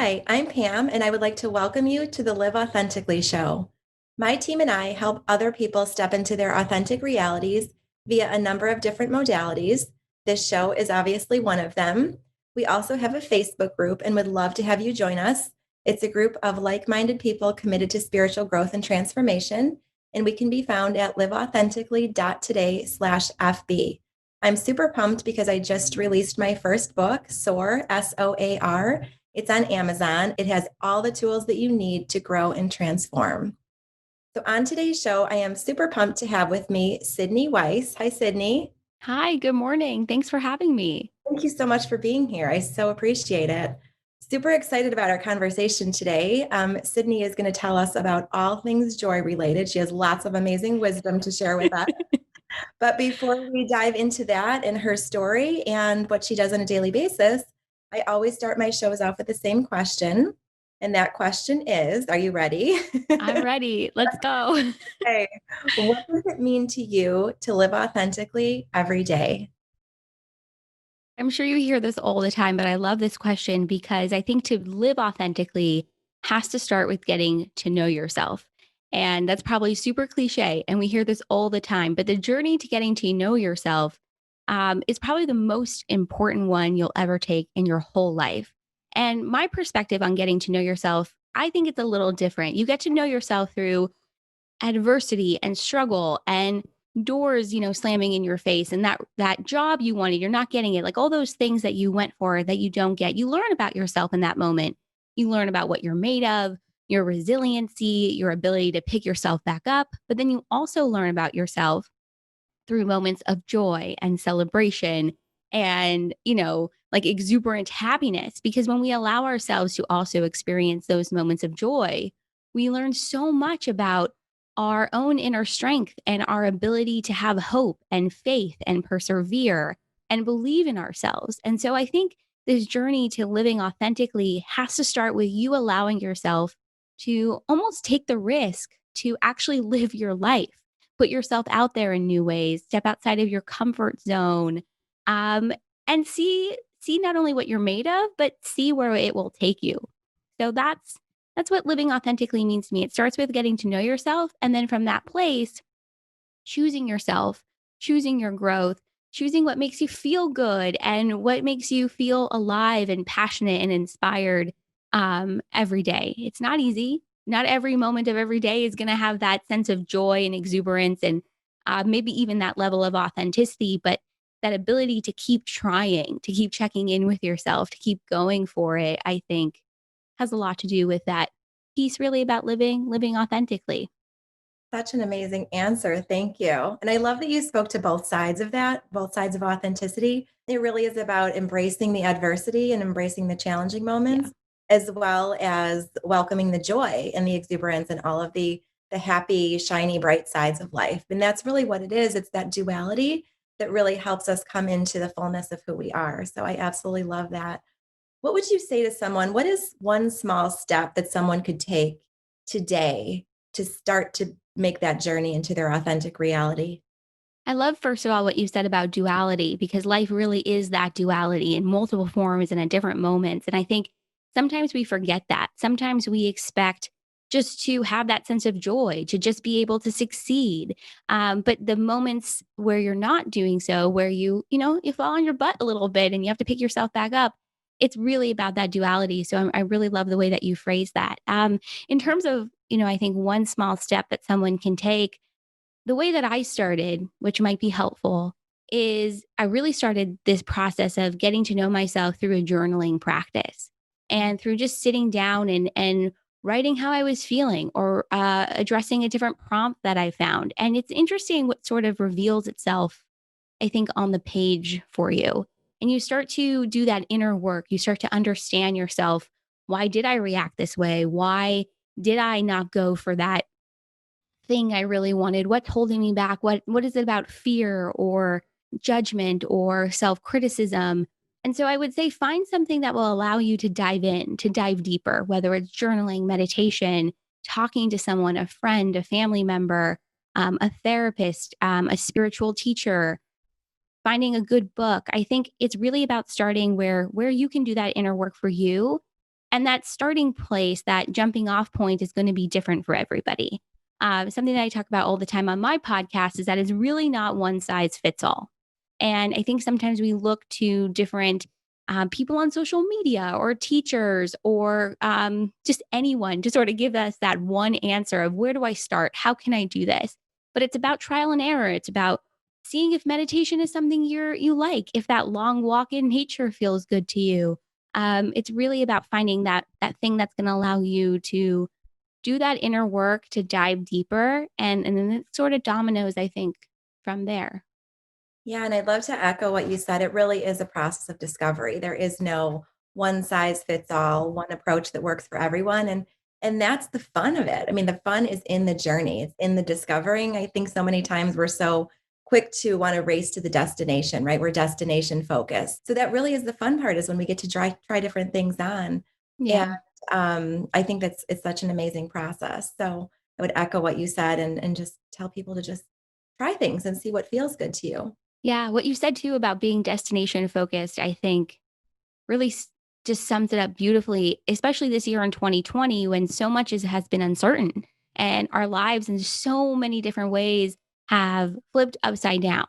Hi, I'm Pam, and I would like to welcome you to the Live Authentically show. My team and I help other people step into their authentic realities via a number of different modalities. This show is obviously one of them. We also have a Facebook group and would love to have you join us. It's a group of like minded people committed to spiritual growth and transformation, and we can be found at liveauthentically.today/FB. I'm super pumped because I just released my first book, SOAR, SOAR. It's on Amazon. It has all the tools that you need to grow and transform. So, on today's show, I am super pumped to have with me Sydney Weiss. Hi, Sydney. Hi, good morning. Thanks for having me. Thank you so much for being here. I so appreciate it. Super excited about our conversation today. Sydney is going to tell us about all things joy related. She has lots of amazing wisdom to share with us. But before we dive into that and her story and what she does on a daily basis, I always start my shows off with the same question. And that question is, are you ready? I'm ready. Let's go. Okay. What does it mean to you to live authentically every day? I'm sure you hear this all the time, but I love this question because I think to live authentically has to start with getting to know yourself. And that's probably super cliche. And we hear this all the time. But the journey to getting to know yourself is probably the most important one you'll ever take in your whole life. And my perspective on getting to know yourself, I think it's a little different. You get to know yourself through adversity and struggle and doors, slamming in your face and that job you wanted, you're not getting it. Like all those things that you went for that you don't get. You learn about yourself in that moment. You learn about what you're made of, your resiliency, your ability to pick yourself back up, but then you also learn about yourself through moments of joy and celebration and, like exuberant happiness. Because when we allow ourselves to also experience those moments of joy, we learn so much about our own inner strength and our ability to have hope and faith and persevere and believe in ourselves. And so I think this journey to living authentically has to start with you allowing yourself to almost take the risk to actually live your life, put yourself out there in new ways, step outside of your comfort zone, um, and see not only what you're made of, but see where it will take you. So that's what living authentically means to me. It starts with getting to know yourself, and then from that place, choosing yourself, choosing your growth, choosing what makes you feel good and what makes you feel alive and passionate and inspired every day. It's not easy. Not every moment of every day is going to have that sense of joy and exuberance and maybe even that level of authenticity, but that ability to keep trying, to keep checking in with yourself, to keep going for it, I think has a lot to do with that piece really about living authentically. Such an amazing answer. Thank you. And I love that you spoke to both sides of that, both sides of authenticity. It really is about embracing the adversity and embracing the challenging Yeah. moments, as well as welcoming the joy and the exuberance and all of the happy, shiny, bright sides of life. And that's really what it is. It's that duality that really helps us come into the fullness of who we are. So I absolutely love that. What would you say to someone? What is one small step that someone could take today to start to make that journey into their authentic reality? I love, first of all, what you said about duality, because life really is that duality in multiple forms and at different moments. And I think sometimes we forget that. Sometimes we expect just to have that sense of joy, to just be able to succeed. But the moments where you're not doing so, where you fall on your butt a little bit and you have to pick yourself back up, it's really about that duality. So I really love the way that you phrase that. In terms of, I think one small step that someone can take, the way that I started, which might be helpful, is I really started this process of getting to know myself through a journaling practice and through just sitting down and writing how I was feeling or addressing a different prompt that I found. And it's interesting what sort of reveals itself, I think, on the page for you. And you start to do that inner work. You start to understand yourself. Why did I react this way? Why did I not go for that thing I really wanted? What's holding me back? What is it about fear or judgment or self-criticism? And so I would say find something that will allow you to dive in, to dive deeper, whether it's journaling, meditation, talking to someone, a friend, a family member, a therapist, a spiritual teacher, finding a good book. I think it's really about starting where you can do that inner work for you And that starting place, that jumping off point is going to be different for everybody. Something that I talk about all the time on my podcast is that it's really not one size fits all. And I think sometimes we look to different people on social media or teachers or just anyone to sort of give us that one answer of where do I start? How can I do this? But it's about trial and error. It's about seeing if meditation is something you like, if that long walk in nature feels good to you. It's really about finding that thing that's going to allow you to do that inner work, to dive deeper, and then it sort of dominoes, I think, from there. Yeah, and I'd love to echo what you said. It really is a process of discovery. There is no one size fits all, one approach that works for everyone. And that's the fun of it. I mean, the fun is in the journey. It's in the discovering. I think so many times we're so quick to want to race to the destination, right? We're destination focused. So that really is the fun part is when we get to try different things on. And Yeah. I think it's such an amazing process. So I would echo what you said and just tell people to just try things and see what feels good to you. Yeah. What you said too about being destination focused, I think really just sums it up beautifully, especially this year in 2020 when so much has been uncertain and our lives in so many different ways have flipped upside down.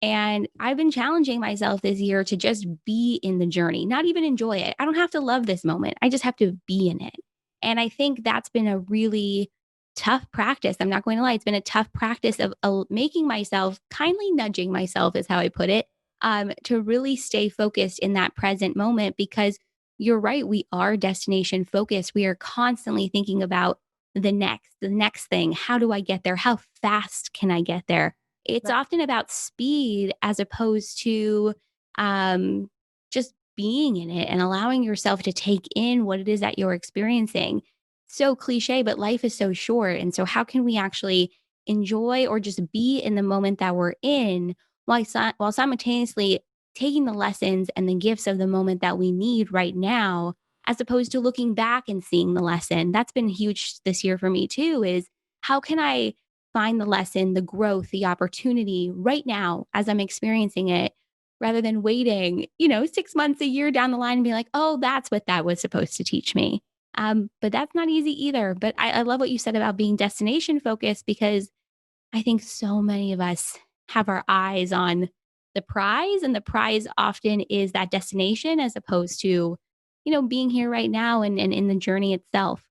And I've been challenging myself this year to just be in the journey, not even enjoy it. I don't have to love this moment. I just have to be in it. And I think that's been a really tough practice. I'm not going to lie. It's been a tough practice of making myself, kindly nudging myself, is how I put it, to really stay focused in that present moment because you're right. We are destination focused. We are constantly thinking about the next thing. How do I get there? How fast can I get there? It's often about speed as opposed to um, just being in it and allowing yourself to take in what it is that you're experiencing. So cliche, but life is so short. And so, how can we actually enjoy or just be in the moment that we're in while simultaneously taking the lessons and the gifts of the moment that we need right now, as opposed to looking back and seeing the lesson? That's been huge this year for me too, is how can I find the lesson, the growth, the opportunity right now as I'm experiencing it, rather than waiting, 6 months, a year down the line and be like, oh, that's what that was supposed to teach me. But that's not easy either. But I love what you said about being destination focused because I think so many of us have our eyes on the prize, and the prize often is that destination as opposed to, being here right now and in the journey itself.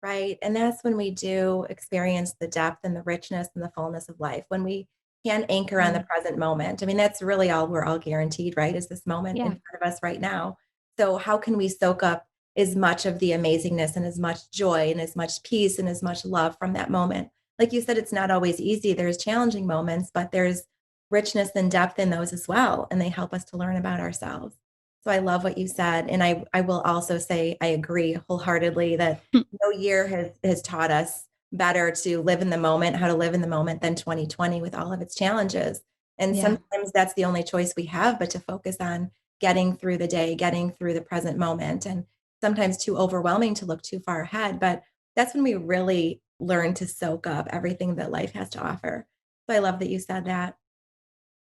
Right. And that's when we do experience the depth and the richness and the fullness of life, when we can anchor on the Mm, present moment. I mean, that's really all we're all guaranteed, right? Is this moment in yeah. front of us right now. So, how can we soak up as much of the amazingness and as much joy and as much peace and as much love from that moment? Like you said, it's not always easy. There's challenging moments, but there's richness and depth in those as well. And they help us to learn about ourselves. So, I love what you said. And I will also say, I agree wholeheartedly that no year has taught us better to live in the moment, how to live in the moment than 2020 with all of its challenges. And Yeah. sometimes that's the only choice we have, but to focus on getting through the day, getting through the present moment. And sometimes too overwhelming to look too far ahead. But that's when we really learn to soak up everything that life has to offer. So I love that you said that.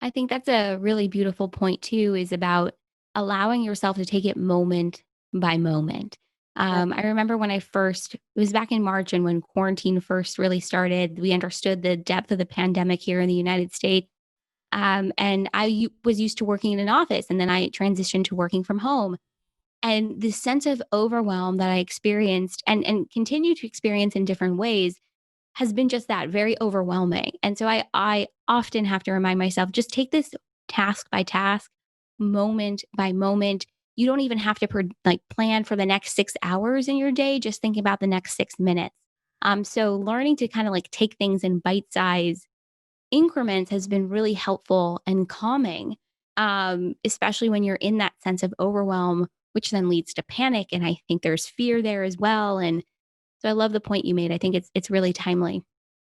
I think that's a really beautiful point too, is about allowing yourself to take it moment by moment. Right. I remember when it was back in March and when quarantine first really started, we understood the depth of the pandemic here in the United States. And was used to working in an office and then I transitioned to working from home. And the sense of overwhelm that I experienced and continue to experience in different ways has been just that, very overwhelming. And so I often have to remind myself, just take this task by task, moment by moment. You don't even have to plan for the next 6 hours in your day. Just think about the next 6 minutes. So learning to kind of like take things in bite size increments has been really helpful and calming, especially when you're in that sense of overwhelm, which then leads to panic. And I think there's fear there as well. And so I love the point you made. I think it's really timely.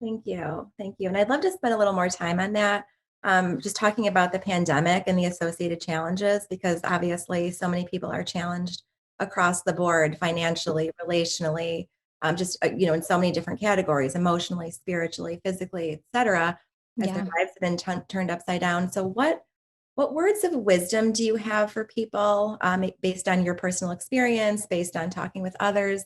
Thank you. Thank you. And I'd love to spend a little more time on that. Just talking about the pandemic and the associated challenges, because obviously so many people are challenged across the board, financially, relationally, in so many different categories, emotionally, spiritually, physically, et cetera, as their Yeah. lives have been turned upside down. So What words of wisdom do you have for people based on your personal experience, based on talking with others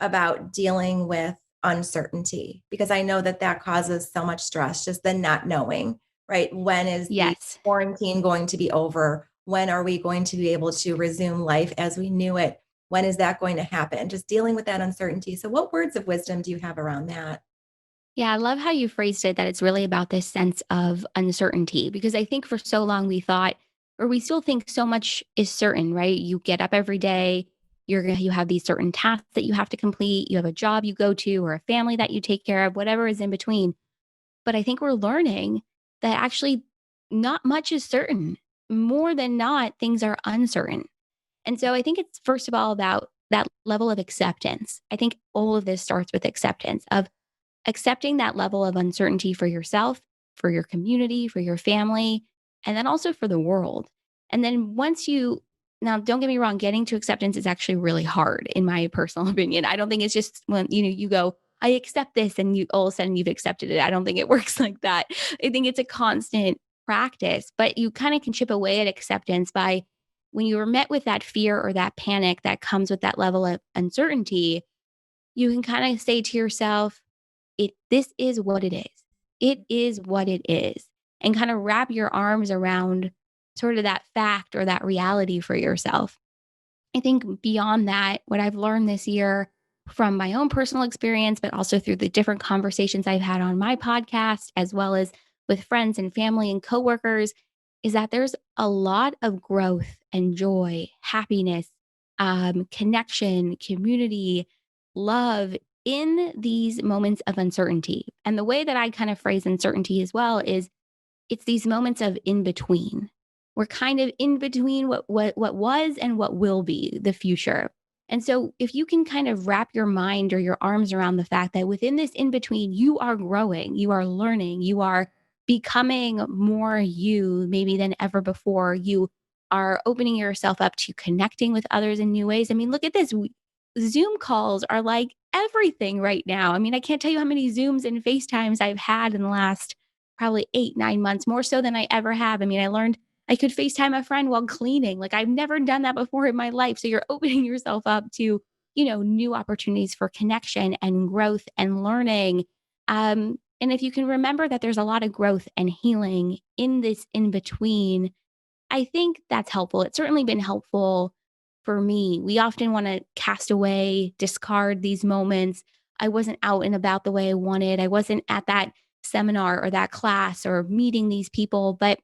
about dealing with uncertainty? Because I know that that causes so much stress, just the not knowing, right? When is the Yes. quarantine going to be over? When are we going to be able to resume life as we knew it? When is that going to happen? Just dealing with that uncertainty. So, what words of wisdom do you have around that? Yeah, I love how you phrased it that it's really about this sense of uncertainty because I think for so long we thought, or we still think so much is certain, right? You get up every day, you have these certain tasks that you have to complete, you have a job you go to or a family that you take care of, whatever is in between. But I think we're learning that actually not much is certain. More than not, things are uncertain. And so I think it's first of all about that level of acceptance. I think all of this starts with acceptance of accepting that level of uncertainty for yourself, for your community, for your family, and then also for the world. And then once you, now don't get me wrong, getting to acceptance is actually really hard in my personal opinion. I don't think it's just when you go, I accept this and you all of a sudden you've accepted it. I don't think it works like that. I think it's a constant practice, but you kind of can chip away at acceptance by when you are met with that fear or that panic that comes with that level of uncertainty, you can kind of say to yourself, this is what it is. It is what it is. And kind of wrap your arms around sort of that fact or that reality for yourself. I think beyond that, what I've learned this year from my own personal experience, but also through the different conversations I've had on my podcast, as well as with friends and family and coworkers, is that there's a lot of growth and joy, happiness, connection, community, love in these moments of uncertainty. And the way that I kind of phrase uncertainty as well is it's these moments of in between. We're kind of in between what was and what will be the future. And so if you can kind of wrap your mind or your arms around the fact that within this in between you are growing, you are learning, you are becoming more you maybe than ever before. You are opening yourself up to connecting with others in new ways. I mean, look at this. Zoom calls are like everything right now. I mean, I can't tell you how many Zooms and FaceTimes I've had in the last probably 8, 9 months, more so than I ever have. I mean, I learned I could FaceTime a friend while cleaning. Like I've never done that before in my life. So you're opening yourself up to, new opportunities for connection and growth and learning. And if you can remember that there's a lot of growth and healing in this in between, I think that's helpful. It's certainly been helpful for me. We often want to cast away, discard these moments. I wasn't out and about the way I wanted. I wasn't at that seminar or that class or meeting these people, but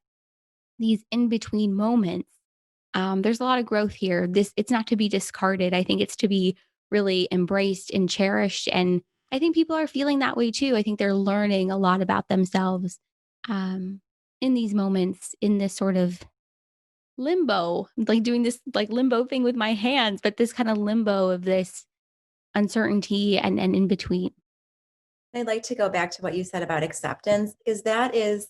these in between moments, there's a lot of growth here. It's not to be discarded. I think it's to be really embraced and cherished. And I think people are feeling that way too. I think they're learning a lot about themselves um, in these moments, in this sort of limbo, like doing this like limbo thing with my hands, but this kind of limbo of this uncertainty and in between. I'd like to go back to what you said about acceptance because that is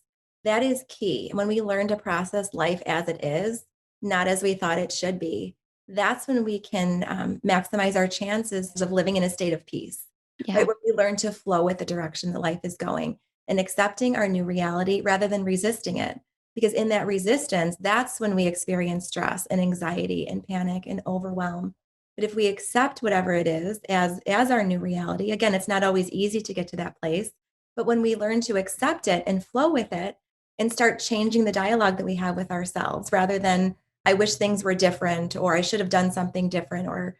key. When we learn to process life as it is, not as we thought it should be, that's when we can maximize our chances of living in a state of peace. Right, Yeah. when we learn to flow with the direction that life is going and accepting our new reality rather than resisting it. Because in that resistance, that's when we experience stress and anxiety and panic and overwhelm. But if we accept whatever it is as our new reality, again, it's not always easy to get to that place, but when we learn to accept it and flow with it and start changing the dialogue that we have with ourselves rather than I wish things were different or I should have done something different or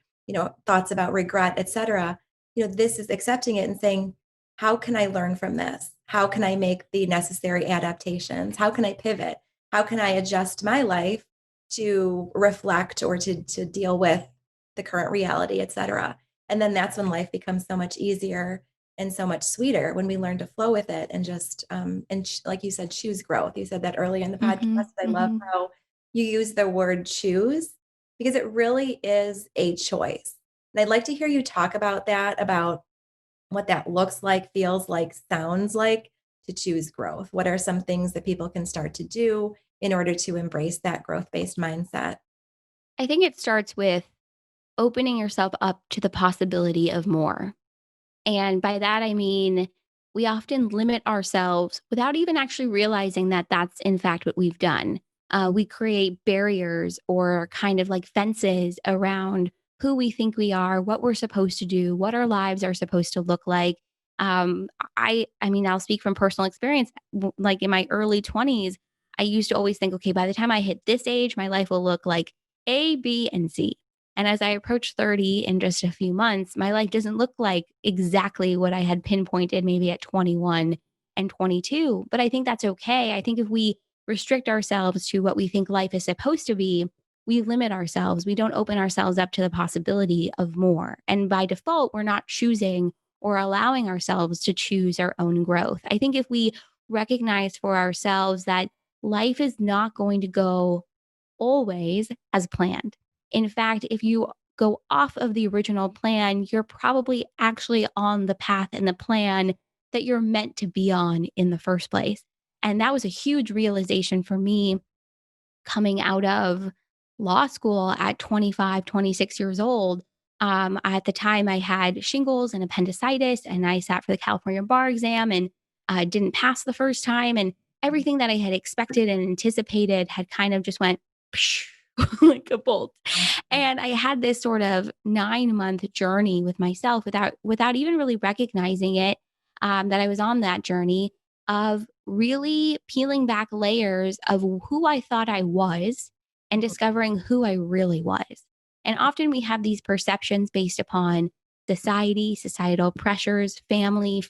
thoughts about regret, etc. This is accepting it and saying, how can I learn from this? How can I make the necessary adaptations? How can I pivot? How can I adjust my life to reflect or to deal with the current reality, etc. And then that's when life becomes so much easier and so much sweeter when we learn to flow with it and just like you said, choose growth. You said that earlier in the podcast. Hmm. I love Hmm. how you use the word choose because it really is a choice. And I'd like to hear you talk about that, about what that looks like, feels like, sounds like to choose growth. What are some things that people can start to do in order to embrace that growth based mindset? I think it starts with opening yourself up to the possibility of more. And by that, I mean, we often limit ourselves without even actually realizing that that's in fact what we've done. We create barriers or kind of like fences around who we think we are, what we're supposed to do, what our lives are supposed to look like. Um, I mean, I'll speak from personal experience. Like in my early 20s, I used to always think, okay, by the time I hit this age, my life will look like A, B, and C. And as I approach 30 in just a few months, my life doesn't look like exactly what I had pinpointed maybe at 21 and 22. But I think that's okay. I think if we restrict ourselves to what we think life is supposed to be, we limit ourselves. We don't open ourselves up to the possibility of more. And by default, we're not choosing or allowing ourselves to choose our own growth. I think if we recognize for ourselves that life is not going to go always as planned. In fact, if you go off of the original plan, you're probably actually on the path and the plan that you're meant to be on in the first place. And that was a huge realization for me coming out of law school at 25, 26 years old. At the time, I had shingles and appendicitis, and I sat for the California bar exam and didn't pass the first time. And everything that I had expected and anticipated had kind of just went like a bolt. And I had this sort of 9-month journey with myself without even really recognizing it, that I was on that journey of really peeling back layers of who I thought I was and discovering who I really was. And often we have these perceptions based upon society, societal pressures, family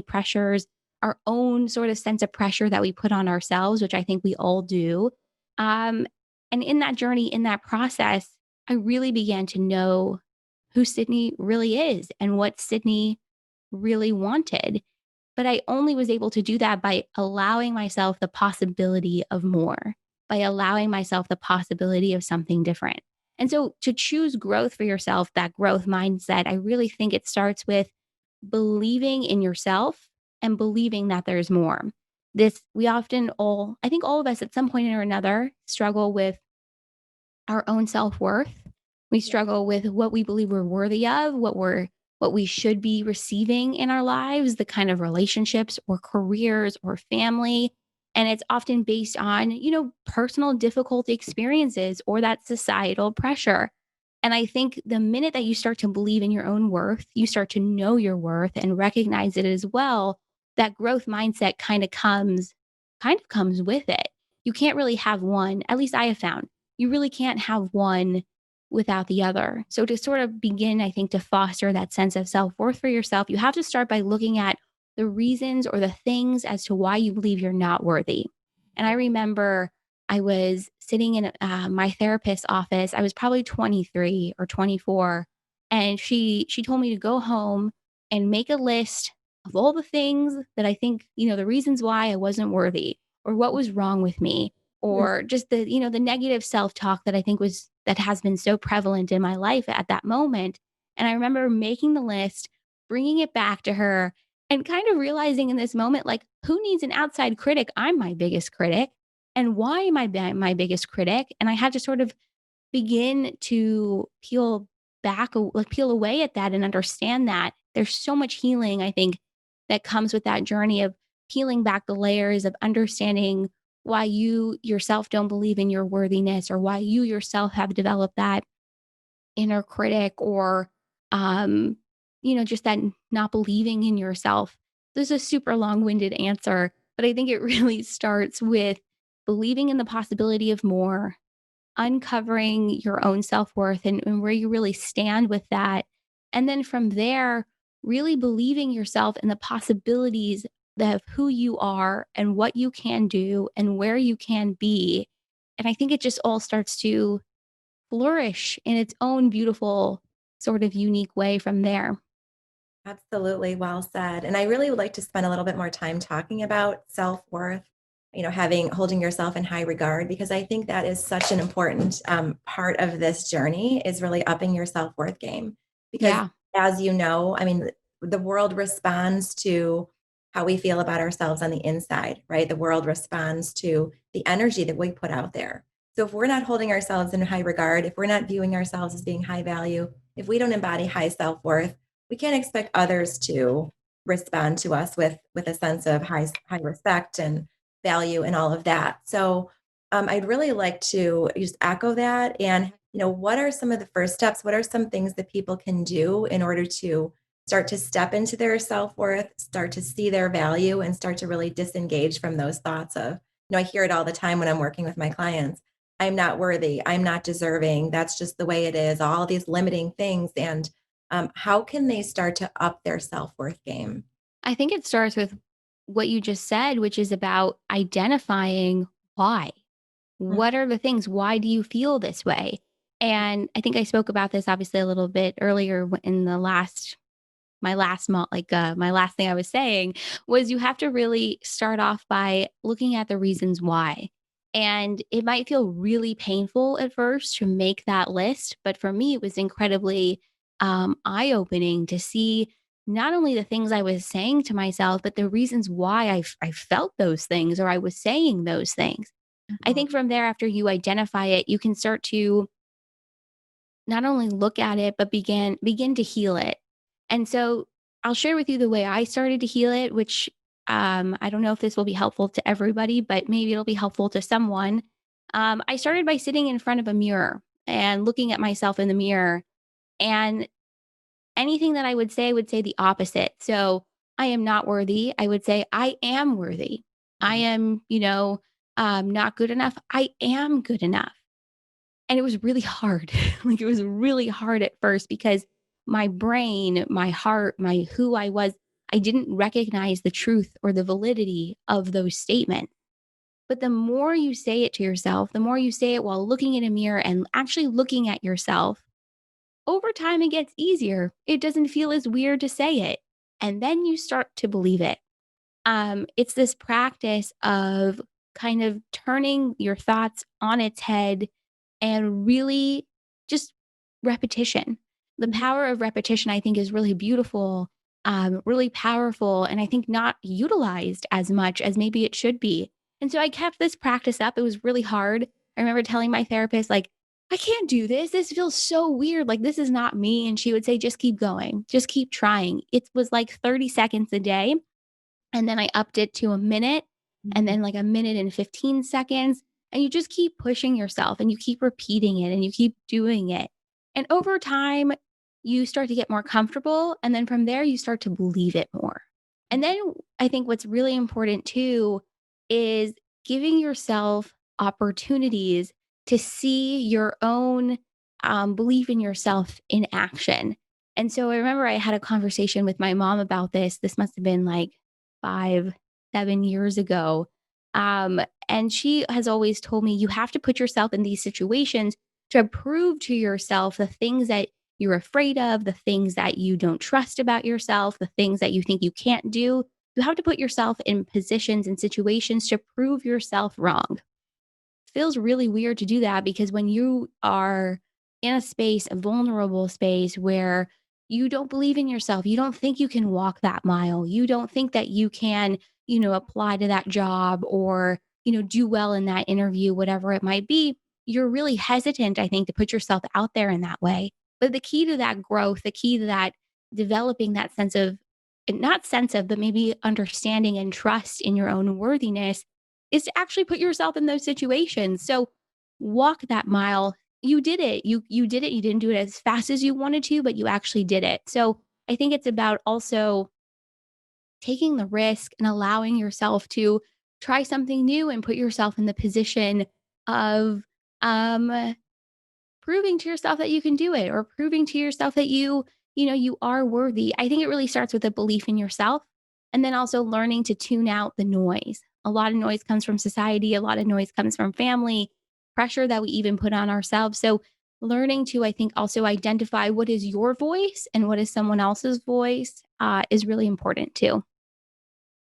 pressures, our own sort of sense of pressure that we put on ourselves, which I think we all do. Um, and in that journey, in that process, I really began to know who Sydney really is and what Sydney really wanted. But I only was able to do that by allowing myself the possibility of more, by allowing myself the possibility of something different. And so to choose growth for yourself, that growth mindset, I really think it starts with believing in yourself and believing that there's more. We often all, I think all of us at some point or another struggle with our own self-worth. We struggle with what we believe we're worthy of, what we should be receiving in our lives, the kind of relationships or careers or family. And it's often based on, personal difficult experiences or that societal pressure. And I think the minute that you start to believe in your own worth, you start to know your worth and recognize it as well, that growth mindset kind of comes with it. You can't really have one, at least I have found you really can't have one without the other. So to sort of begin, I think, to foster that sense of self-worth for yourself, you have to start by looking at the reasons or the things as to why you believe you're not worthy. And I remember I was sitting in my therapist's office. I was probably 23 or 24, and she told me to go home and make a list of all the things that I think, the reasons why I wasn't worthy or what was wrong with me or just the negative self-talk that I think that has been so prevalent in my life at that moment. And I remember making the list, bringing it back to her and kind of realizing in this moment, like, who needs an outside critic? I'm my biggest critic. And why am I my biggest critic? And I had to sort of begin to peel away at that and understand that there's so much healing, I think, that comes with that journey of peeling back the layers of understanding why you yourself don't believe in your worthiness or why you yourself have developed that inner critic or um just that not believing in yourself. This is a super long-winded answer, but I think it really starts with believing in the possibility of more, uncovering your own self-worth and where you really stand with that. And then from there, really believing yourself and the possibilities of who you are and what you can do and where you can be. And I think it just all starts to flourish in its own beautiful, sort of unique way from there. Absolutely, well said. And I really would like to spend a little bit more time talking about self-worth, having holding yourself in high regard, because I think that is such an important part of this journey is really upping your self-worth game. Because Yeah. as you know, I mean, the world responds to how we feel about ourselves on the inside, right? The world responds to the energy that we put out there. So if we're not holding ourselves in high regard, if we're not viewing ourselves as being high value, if we don't embody high self-worth, we can't expect others to respond to us with a sense of high respect and value and all of that. So I'd really like to just echo that. And, what are some of the first steps? What are some things that people can do in order to start to step into their self worth, start to see their value, and start to really disengage from those thoughts of, I hear it all the time when I'm working with my clients. I'm not worthy. I'm not deserving. That's just the way it is. All these limiting things. And how can they start to up their self worth game? I think it starts with what you just said, which is about identifying why. Mm, What are the things? Why do you feel this way? And I think I spoke about this obviously a little bit earlier in the last my last my last thing I was saying was you have to really start off by looking at the reasons why. And it might feel really painful at first to make that list, but for me it was incredibly eye opening to see not only the things I was saying to myself, but the reasons why I felt those things or I was saying those things. I mhm, think from there, after you identify it, you can start to not only look at it, but begin to heal it. And so I'll share with you the way I started to heal it, which I don't know if this will be helpful to everybody, but maybe it'll be helpful to someone. I started by sitting in front of a mirror and looking at myself in the mirror. And anything that I would say the opposite. So I am not worthy. I would say I am worthy. I mhm, am, not good enough. I am good enough. And it was really hard. Like, it was really hard at first because my brain, my heart, my who I was, I didn't recognize the truth or the validity of those statements. But the more you say it to yourself, the more you say it while looking in a mirror and actually looking at yourself, over time it gets easier. It doesn't feel as weird to say it. And then you start to believe it. It's this practice of kind of turning your thoughts on its head and really just repetition. The mhm, power of repetition, I think, is really beautiful, really powerful, and I think not utilized as much as maybe it should be. And so I kept this practice up. It was really hard. I remember telling my therapist, like, I can't do this. This feels so weird. Like, this is not me. And she would say, just keep going, just keep trying. It was like 30 seconds a day. And then I upped it to a minute and mhm, then like a minute and 15 seconds. And you just keep pushing yourself and you keep repeating it and you keep doing it. And over time, you start to get more comfortable. And then from there, you start to believe it more. And then I think what's really important too is giving yourself opportunities to see your own belief in yourself in action. And so I remember I had a conversation with my mom about this. This must have been like 5, 7 years ago. Um, and she has always told me, you have to put yourself in these situations to prove to yourself the things that you're afraid of, the things that you don't trust about yourself, the things that you think you can't do. You have to put yourself in positions and situations to prove yourself wrong. Feels really weird to do that because when you are in a space, a vulnerable space where you don't believe in yourself, you don't think you can walk that mile, you don't think that you can, apply to that job or, do well in that interview, whatever it might be, you're really hesitant, I think, to put yourself out there in that way. But the key to that growth, the key to that developing that sense of, not sense of, but maybe understanding and trust in your own worthiness is to actually put yourself in those situations. So walk that mile. You did it. You did it. You didn't do it as fast as you wanted to, but you actually did it. So I think it's about also taking the risk and allowing yourself to try something new and put yourself in the position of um proving to yourself that you can do it or proving to yourself that you are worthy. I think it really starts with a belief in yourself and then also learning to tune out the noise. A lot of noise comes from society, a lot of noise comes from family, pressure that we even put on ourselves. So learning to, I think, also identify what is your voice and what is someone else's voice is really important too.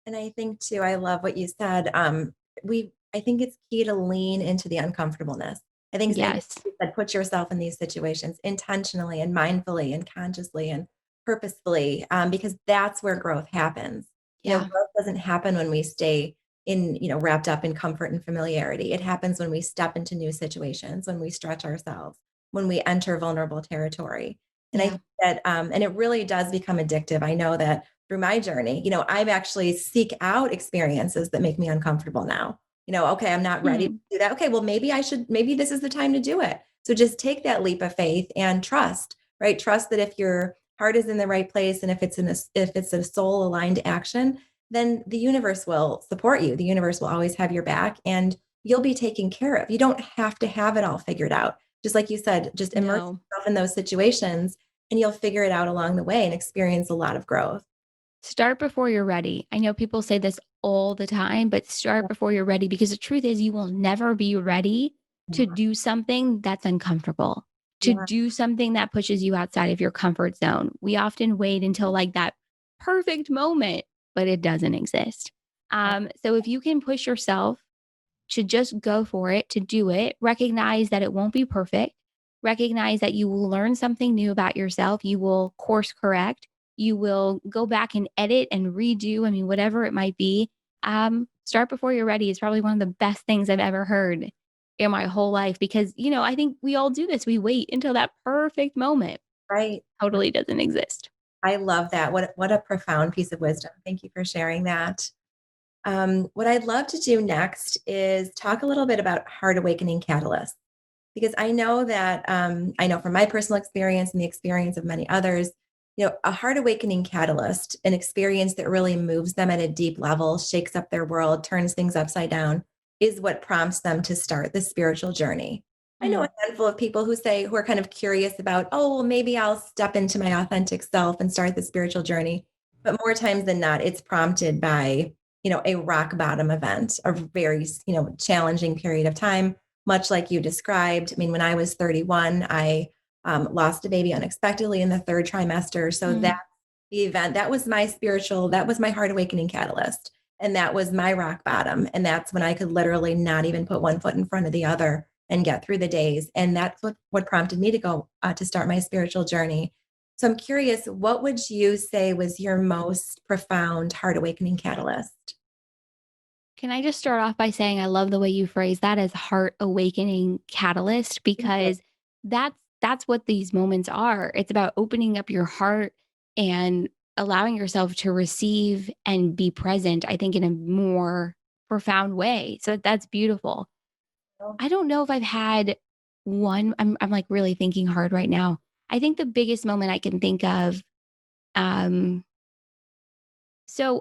And I think too, I love what you said. I think it's key to lean into the uncomfortableness. I think same Yes. you said, put yourself in these situations intentionally and mindfully and consciously and purposefully, because that's where growth happens. Yeah. Growth doesn't happen when we stay wrapped up in comfort and familiarity. It happens when we step into new situations, when we stretch ourselves, when we enter vulnerable territory. And I Yeah. think that, and it really does become addictive. I know that through my journey, I've actually seek out experiences that make me uncomfortable now. Okay, I'm not ready to Mhm. do that. Okay, well, maybe this is the time to do it. So just take that leap of faith and trust, right? Trust that if your heart is in the right place and if it's a soul aligned action, then the universe will support you. The universe will always have your back and you'll be taken care of. You don't have to have it all figured out. Just like you said, just immerse No. yourself in those situations and you'll figure it out along the way and experience a lot of growth. Start before you're ready. I know people say this all the time, but start before you're ready because the truth is you will never be ready to Yeah. do something that's uncomfortable, to Yeah. do something that pushes you outside of your comfort zone. We often wait until like that perfect moment, but it doesn't exist. So if you can push yourself to just go for it, to do it, recognize that it won't be perfect, recognize that you will learn something new about yourself, you will course correct, you will go back and edit and redo, I mean, whatever it might be. Start before you're ready is probably one of the best things I've ever heard in my whole life because, I think we all do this. We wait until that perfect moment Right. totally doesn't exist. I love that. What a profound piece of wisdom. Thank you for sharing that. What I'd love to do next is talk a little bit about heart awakening catalysts, because I know from my personal experience and the experience of many others, a heart awakening catalyst, an experience that really moves them at a deep level, shakes up their world, turns things upside down, is what prompts them to start the spiritual journey. I know a Mm, handful of people who are kind of curious about, oh, well, maybe I'll step into my authentic self and start the spiritual journey. But more times than not, it's prompted by, a rock bottom event, a very, challenging period of time, much like you described. I mean, when I was 31, I lost a baby unexpectedly in the third trimester. So that mm. the event that was my heart awakening catalyst. And that was my rock bottom. And that's when I could literally not even put one foot in front of the other and get through the days. And that's what prompted me to go to start my spiritual journey. So I'm curious, what would you say was your most profound heart awakening catalyst? Can I just start off by saying I love the way you phrase that as heart awakening catalyst Thank you. because that's what these moments are. It's about opening up your heart and allowing yourself to receive and be present, I think in a more profound way. So that's beautiful. I don't know if I've had one. I'm like really thinking hard right now. I think the biggest moment I can think of um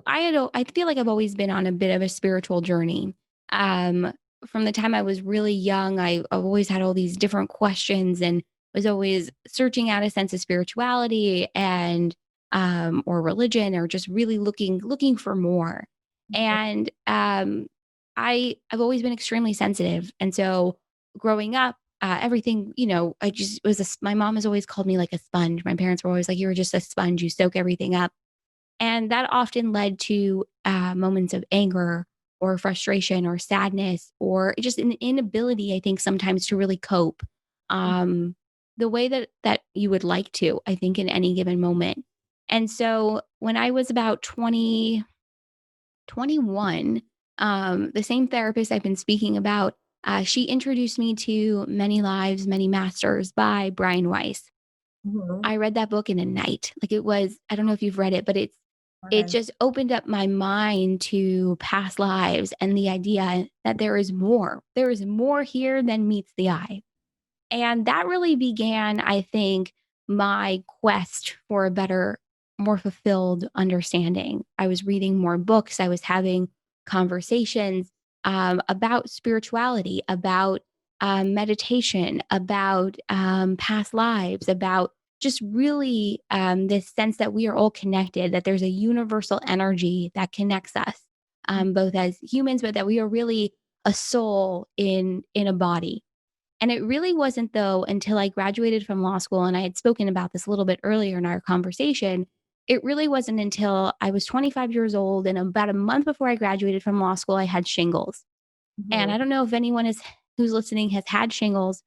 I feel like I've always been on a bit of a spiritual journey. Um, from the time I was really young, I've always had all these different questions and was always searching out a sense of spirituality and or religion or just really looking for more. And I've always been extremely sensitive. And so growing up, everything, I just my mom has always called me like a sponge. My parents were always like, you're just a sponge, you soak everything up. And that often led to moments of anger or frustration or sadness or just an inability, I think, sometimes to really cope the way that you would like to, I think, in any given moment. And so when I was about 21, the same therapist I've been speaking about, she introduced me to Many Lives, Many Masters by Brian Weiss. Mhm. I read that book in a night. Like it was I don't know if you've read it, but it Okay. just opened up my mind to past lives and the idea that there is more. There is more here than meets the eye. And that really began, I think, my quest for a better, more fulfilled understanding. I was reading more books, I was having conversations about spirituality, about meditation, about past lives, about just really this sense that we are all connected, that there's a universal energy that connects us, both as humans, but that we are really a soul in a body. And it really wasn't, though, until I graduated from law school, and I had spoken about this a little bit earlier in our conversation. It really wasn't until I was 25 years old and about a month before I graduated from law school, I had shingles. And Mhm. I don't know if anyone is who's listening has had shingles,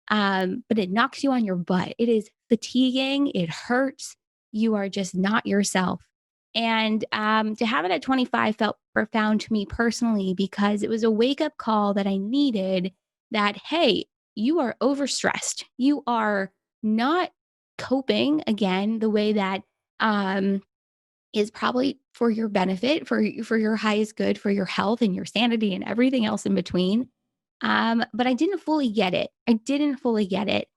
but it knocks you on your butt. It is fatiguing. It hurts. You are just not yourself. And to have it at 25 felt profound to me personally because it was a wake up call that I needed that, hey, you are overstressed. You are not coping again the way that um, is probably for your benefit, for your highest good, for your health and your sanity and everything else in between. But I didn't fully get it. I didn't fully get it.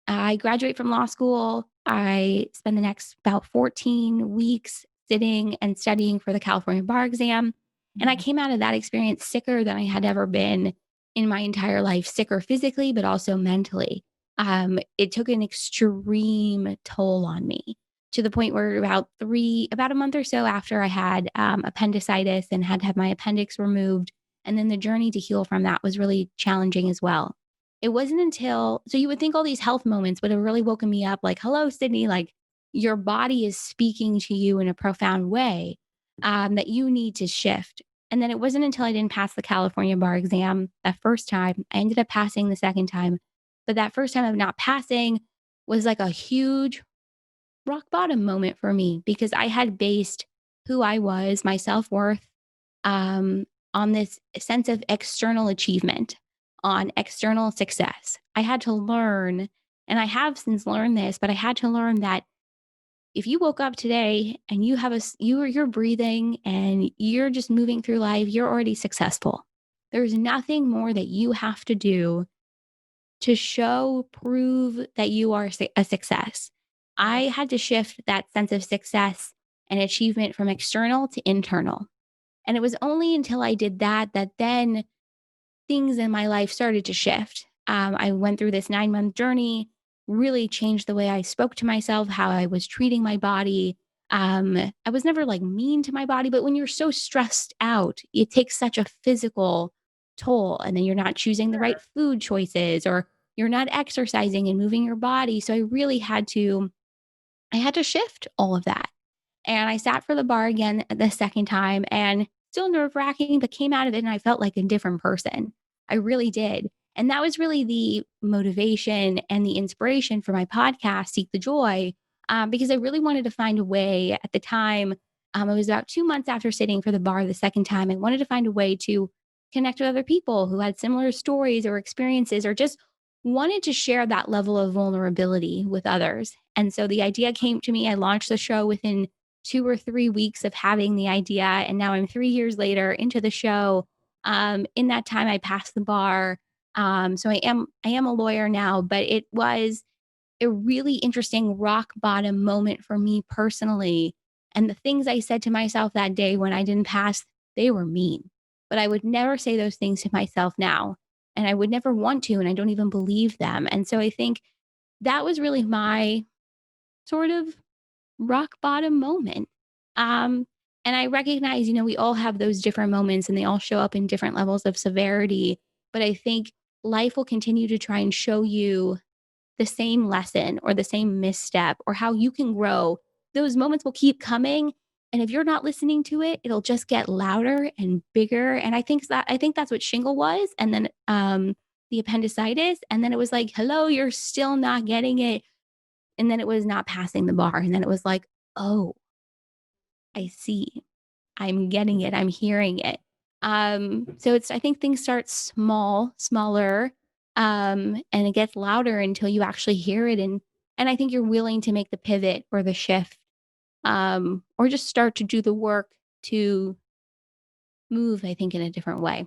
I graduate from law school. I spend the next about 14 weeks sitting and studying for the California bar exam. And I Mhm. came out of that experience sicker than I had ever been in my entire life, sicker physically, but also mentally. It took an extreme toll on me to the point where about a month or so after I had appendicitis and had to have my appendix removed. And then the journey to heal from that was really challenging as well. It wasn't until so you would think all these health moments would have really woken me up like, "Hello, Sydney, like, your body is speaking to you in a profound way, that you need to shift." And then it wasn't until I didn't pass the California bar exam that first time. I ended up passing the second time, but that first time of not passing was like a huge rock bottom moment for me because I had based who I was, my self-worth, um, on this sense of external achievement, on external success. I had to learn, and I have since learned this, but I had to learn that if you woke up today and you have you're breathing and you're just moving through life, you're already successful. There's nothing more that you have to do to prove that you are a success. Yeah. I had to shift that sense of success and achievement from external to internal. And it was only until I did that that then things in my life started to shift. I went through this 9-month journey, really changed the way I spoke to myself, how I was treating my body. I was never like mean to my body, but when you're so stressed out, it takes such a physical toll. And then you're not choosing the right food choices or you're not exercising and moving your body. So I had to shift all of that. And I sat for the bar again the second time and still nerve wracking, but came out of it and I felt like a different person. I really did. And that was really the motivation and the inspiration for my podcast, Seek the Joy, because I really wanted to find a way at the time. It was about 2 months after sitting for the bar the second time. I wanted to find a way to connect with other people who had similar stories or experiences or just wanted to share that level of vulnerability with others. And so the idea came to me. I launched the show within 2 or 3 weeks of having the idea. And now I'm 3 years later into the show. In that time, I passed the bar. So I am a lawyer now, but it was a really interesting rock bottom moment for me personally. And the things I said to myself that day when I didn't pass, they were mean. But I would never say those things to myself now. And I would never want to, and I don't even believe them. And so I think that was really my sort of rock bottom moment. Um, and I recognize, we all have those different moments and they all show up in different levels of severity. But I think life will continue to try and show you the same lesson or the same misstep or how you can grow. Those moments will keep coming. And if you're not listening to it, it'll just get louder and bigger. And I think that's what shingle was. And then the appendicitis. And then it was like, hello, you're still not getting it. And then it was not passing the bar. And then it was like, oh, I see. I'm getting it. I'm hearing it. So I think things start smaller, and it gets louder until you actually hear it. And I think you're willing to make the pivot or the shift, or just start to do the work to move, I think, in a different way.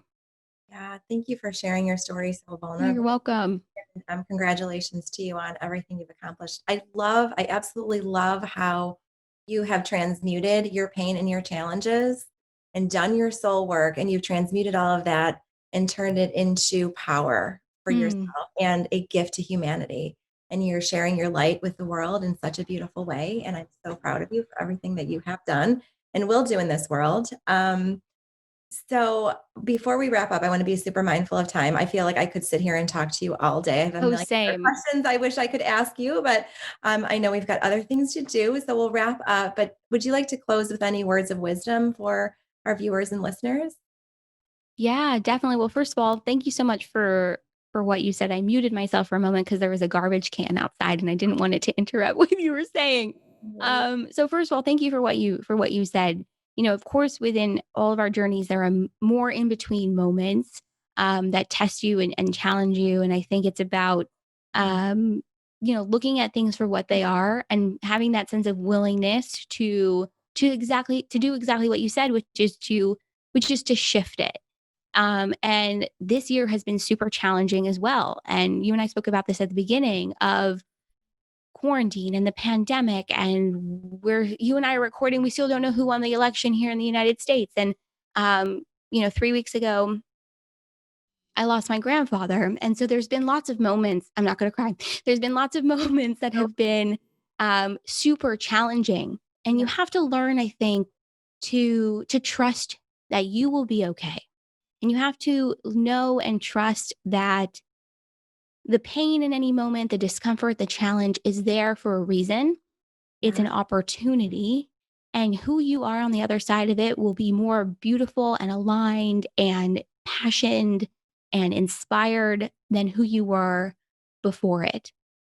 Yeah. Thank you for sharing your story so Oh, you're vulnerably. welcome. Congratulations to you on everything you've accomplished. I absolutely love how you have transmuted your pain and your challenges and done your soul work, and you've transmuted all of that and turned it into power for Mm. yourself and a gift to humanity. And you're sharing your light with the world in such a beautiful way. And I'm so proud of you for everything that you have done and will do in this world. So before we wrap up, I want to be super mindful of time. I feel like I could sit here and talk to you all day. I have a Oh, million other same. questions I wish I could ask you, but I know we've got other things to do. So we'll wrap up. But would you like to close with any words of wisdom for our viewers and listeners? Yeah, definitely. Well, first of all, thank you so much for what you said. I muted myself for a moment because there was a garbage can outside and I didn't want it to interrupt what you were saying. Right. So first of all, thank you for what you said. Of course, within all of our journeys, there are more in between moments that test you and challenge you. And I think it's about looking at things for what they are and having that sense of willingness to to do exactly what you said, which is to shift it. And this year has been super challenging as well. And you and I spoke about this at the beginning of quarantine and the pandemic, and where you and I are recording, we still don't know who won the election here in the United States. And um, 3 weeks ago, I lost my grandfather. And so there's been lots of moments, I'm not going to cry. There's been lots of moments that Oh, have been super challenging. And you yeah. have to learn, I think, to trust that you will be okay. And you have to know and trust that the pain in any moment, the discomfort, the challenge is there for a reason. It's an Yes. opportunity. And who you are on the other side of it will be more beautiful and aligned and passionate and inspired than who you were before it.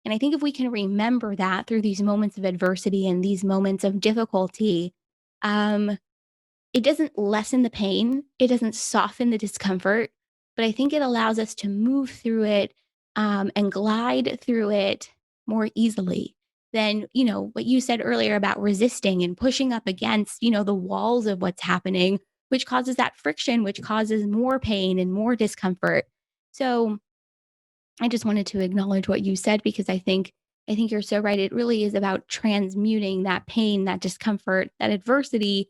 And I think if we can remember that through these moments of adversity and these moments of difficulty, um, it doesn't lessen the pain, it doesn't soften the discomfort, but I think it allows us to move through it, and glide through it more easily than, what you said earlier about resisting and pushing up against, the walls of what's happening, which causes that friction, which causes more pain and more discomfort. So, I just wanted to acknowledge what you said because I think you're so right. It really is about transmuting that pain, that discomfort, that adversity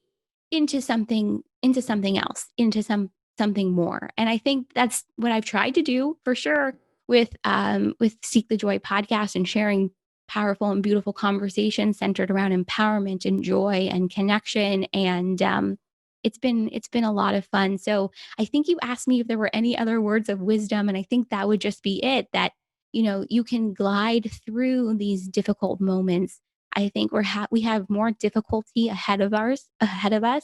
into something else, into something more. And I think that's what I've tried to do for sure with Seek the Joy podcast and sharing powerful and beautiful conversations centered around empowerment and joy and connection. And it's been a lot of fun. So I think you asked me if there were any other words of wisdom, and I think that would just be it. That you can glide through these difficult moments. I think we have more difficulty ahead of us,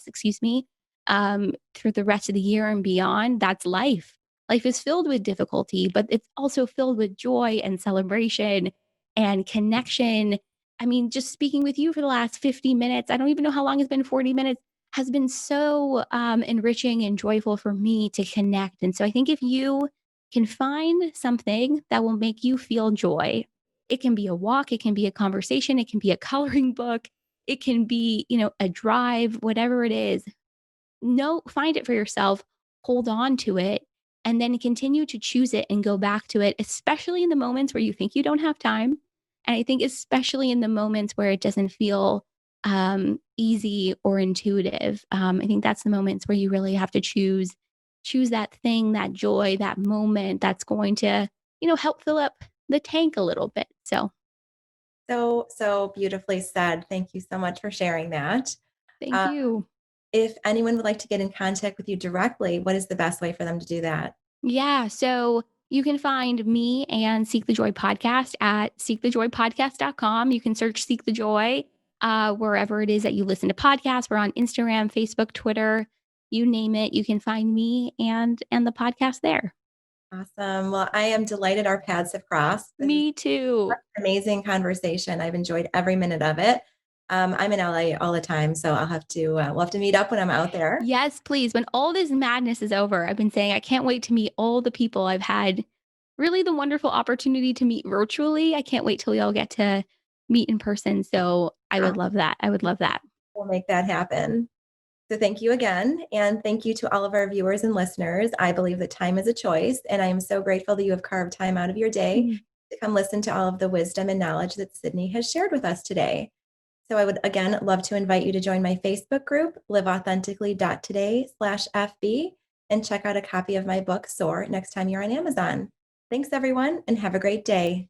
excuse me, through the rest of the year and beyond. That's life. Life is filled with difficulty, but it's also filled with joy and celebration and connection. I mean, just speaking with you for the last 50 minutes, I don't even know how long it's been, 40 minutes, has been so enriching and joyful for me to connect. And so I think if you can find something that will make you feel joy, it can be a walk, it can be a conversation, it can be a coloring book, it can be, a drive, whatever it is. No, find it for yourself, hold on to it, and then continue to choose it and go back to it, especially in the moments where you think you don't have time. And I think especially in the moments where it doesn't feel easy or intuitive. I think that's the moments where you really have to choose that thing, that joy, that moment that's going to, help fill up the tank a little bit. So So, so beautifully said. Thank you so much for sharing that. thank Uh, you. if anyone would like to get in contact with you directly, what is the best way for them to do that? Yeah. So you can find me and Seek the Joy podcast at seekthejoypodcast.com. You can search Seek the Joy wherever it is that you listen to podcasts. We're on Instagram, Facebook, Twitter, you name it. You can find me and the podcast there. Awesome. Well, I am delighted our paths have crossed. This is Me too. an amazing conversation. I've enjoyed every minute of it. I'm in LA all the time, so we'll have to meet up when I'm out there. Yes, please. When all this madness is over, I've been saying I can't wait to meet all the people I've had really the wonderful opportunity to meet virtually. I can't wait till we all get to meet in person. So I would love that. I would love that. We'll make that happen. So thank you again. And thank you to all of our viewers and listeners. I believe that time is a choice, and I am so grateful that you have carved time out of your day Mm. to come listen to all of the wisdom and knowledge that Sydney has shared with us today. So I would again love to invite you to join my Facebook group, liveauthentically.today/FB, and check out a copy of my book, Soar, next time you're on Amazon. Thanks, everyone, and have a great day.